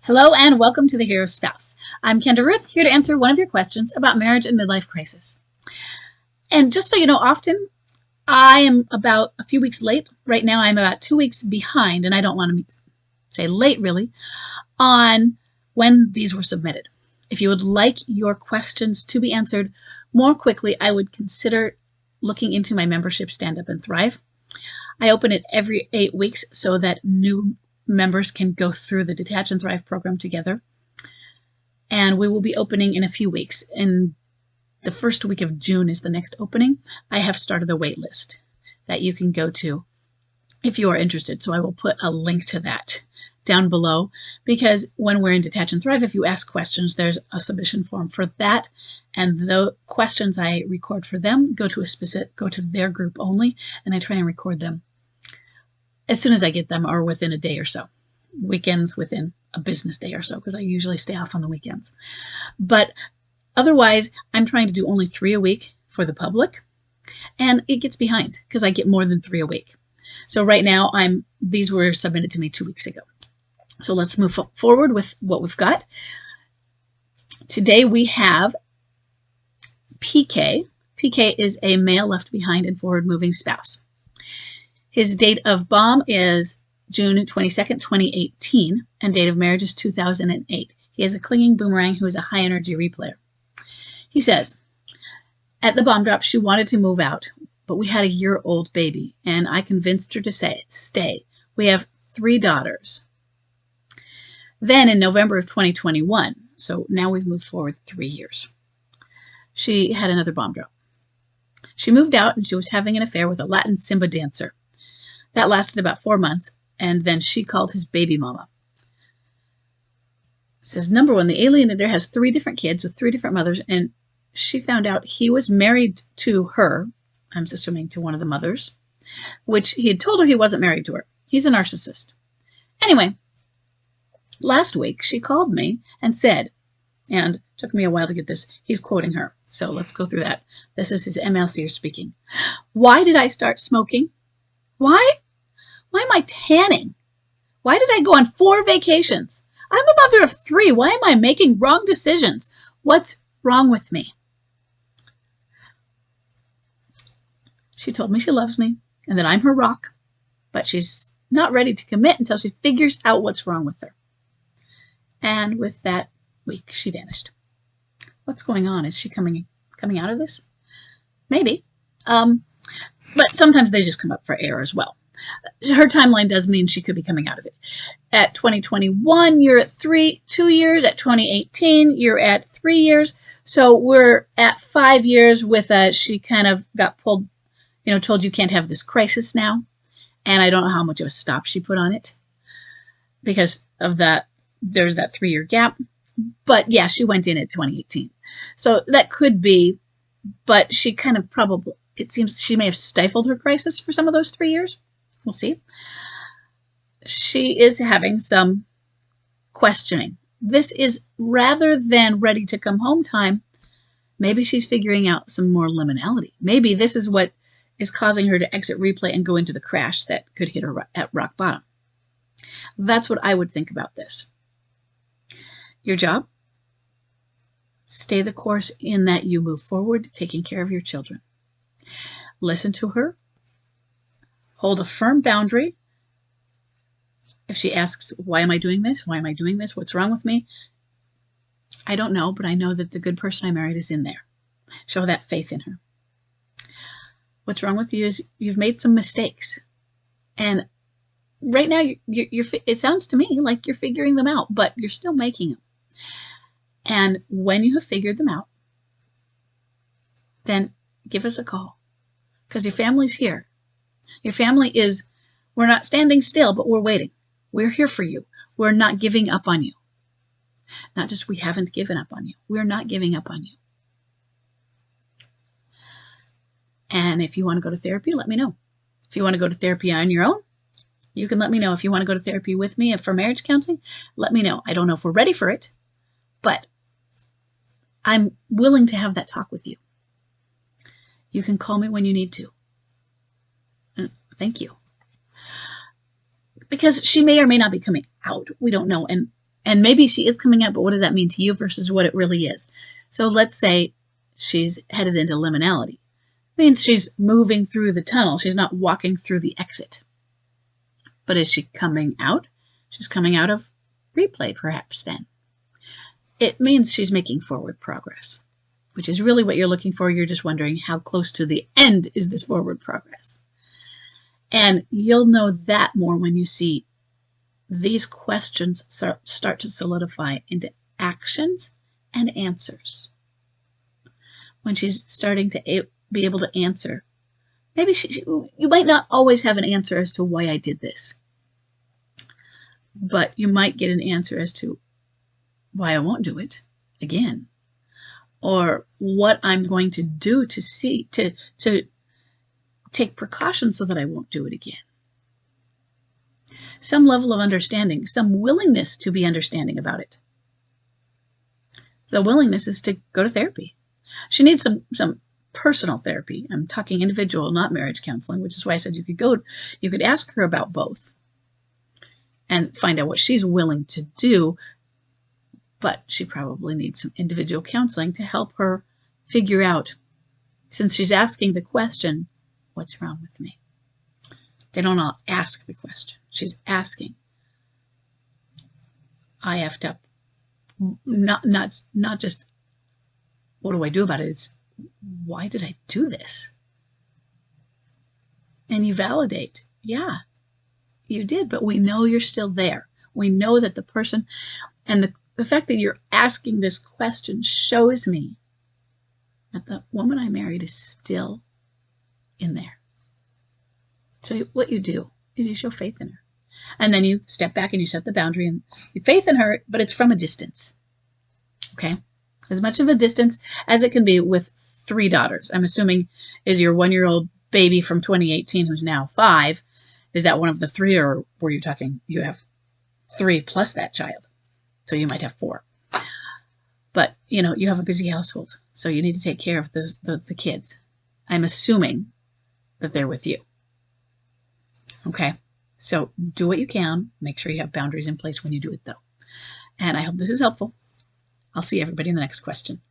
Hello and welcome to The Hero Spouse. I'm Kendra Ruth, here to answer one of your questions about marriage and midlife crisis. And just so you know, often I am about a few weeks late. Right now I'm about 2 weeks behind, and I don't want to say late really, on when these were submitted. If you would like your questions to be answered more quickly, I would consider looking into my membership Stand Up and Thrive. I open it every 8 weeks so that new members can go through the Detach and Thrive program together. And we will be opening in a few weeks. In the first week of June is the next opening. I have started a wait list that you can go to if you are interested. So I will put a link to that down below, because when we're in Detach and Thrive, if you ask questions, there's a submission form for that. And the questions I record for them go to their group only, and I try and record them as soon as I get them, or within a day or so. Weekends within a business day or so, because I usually stay off on the weekends. But otherwise, I'm trying to do only 3 a week for the public, and it gets behind because I get more than 3 a week. So right now, these were submitted to me 2 weeks ago. So let's move forward with what we've got. Today we have PK. PK is a male left behind and forward moving spouse. His date of bomb is June 22nd, 2018, and date of marriage is 2008. He is a clinging boomerang who is a high energy replayer. He says, at the bomb drop, she wanted to move out, but we had a year-old baby, and I convinced her to stay. We have 3 daughters. Then in November of 2021, so now we've moved forward 3 years, she had another bomb drop. She moved out, and she was having an affair with a Latin Samba dancer. That lasted about 4 months, and then she called his baby mama. It says, number 1, the alienator has 3 different kids with 3 different mothers, and she found out he was married to her, I'm assuming to one of the mothers, which he had told her he wasn't married to her. He's a narcissist. Anyway, last week she called me and said, and it took me a while to get this, he's quoting her, so let's go through that. This is his MLCer speaking. Why did I start smoking? Why am I tanning? Why did I go on 4 vacations? I'm a mother of 3. Why am I making wrong decisions? What's wrong with me? She told me she loves me and that I'm her rock, but she's not ready to commit until she figures out what's wrong with her. And with that week, she vanished. What's going on? Is she coming out of this? Maybe. But sometimes they just come up for air as well. Her timeline does mean she could be coming out of it. At 2021, you're at 2 years. At 2018, you're at 3 years. So we're at 5 years with she kind of got pulled, told you can't have this crisis now. And I don't know how much of a stop she put on it because of that. There's that 3-year gap. But yeah, she went in at 2018. So that could be, but she kind of probably, it seems she may have stifled her crisis for some of those 3 years. We'll see. She is having some questioning. This is rather than ready to come home time. Maybe she's figuring out some more liminality. Maybe this is what is causing her to exit replay and go into the crash that could hit her at rock bottom. That's what I would think about this. Your job? Stay the course in that you move forward, taking care of your children. Listen to her. Hold a firm boundary. If she asks, why am I doing this? Why am I doing this? What's wrong with me? I don't know, but I know that the good person I married is in there. Show that faith in her. What's wrong with you is you've made some mistakes. And right now, it sounds to me like you're figuring them out, but you're still making them. And when you have figured them out, then give us a call, because your family's here. Your family is, we're not standing still, but we're waiting. We're here for you. We're not giving up on you. Not just we haven't given up on you. We're not giving up on you. And if you want to go to therapy, let me know. If you want to go to therapy on your own, you can let me know. If you want to go to therapy with me for marriage counseling, let me know. I don't know if we're ready for it, but I'm willing to have that talk with you. You can call me when you need to. Thank you. Because she may or may not be coming out. We don't know. And And maybe she is coming out, but what does that mean to you versus what it really is? So let's say she's headed into liminality. It means she's moving through the tunnel. She's not walking through the exit. But is she coming out? She's coming out of replay, perhaps, then. It means she's making forward progress, which is really what you're looking for. You're just wondering how close to the end is this forward progress. And you'll know that more when you see these questions start to solidify into actions and answers. When she's starting to be able to answer, maybe you might not always have an answer as to why I did this, but you might get an answer as to why I won't do it again, or what I'm going to do to take precautions so that I won't do it again. Some level of understanding, some willingness to be understanding about it. The willingness is to go to therapy. She needs some personal therapy. I'm talking individual, not marriage counseling, which is why I said you could ask her about both and find out what she's willing to do, but she probably needs some individual counseling to help her figure out, since she's asking the question, what's wrong with me? They don't all ask the question. She's asking. I have to, not just, what do I do about it? It's, why did I do this? And you validate. Yeah, you did, but we know you're still there. We know that the person, and the fact that you're asking this question shows me that the woman I married is still in there. So what you do is you show faith in her. And then you step back and you set the boundary and you faith in her, but it's from a distance. Okay? As much of a distance as it can be with 3 daughters. I'm assuming is your 1-year-old baby from 2018 who's now 5. Is that one of the 3, or were you talking you have 3 plus that child? So you might have 4. But, you have a busy household. So you need to take care of the kids. I'm assuming that they're with you. Okay, so do what you can. Make sure you have boundaries in place when you do it, though. And I hope this is helpful. I'll see everybody in the next question.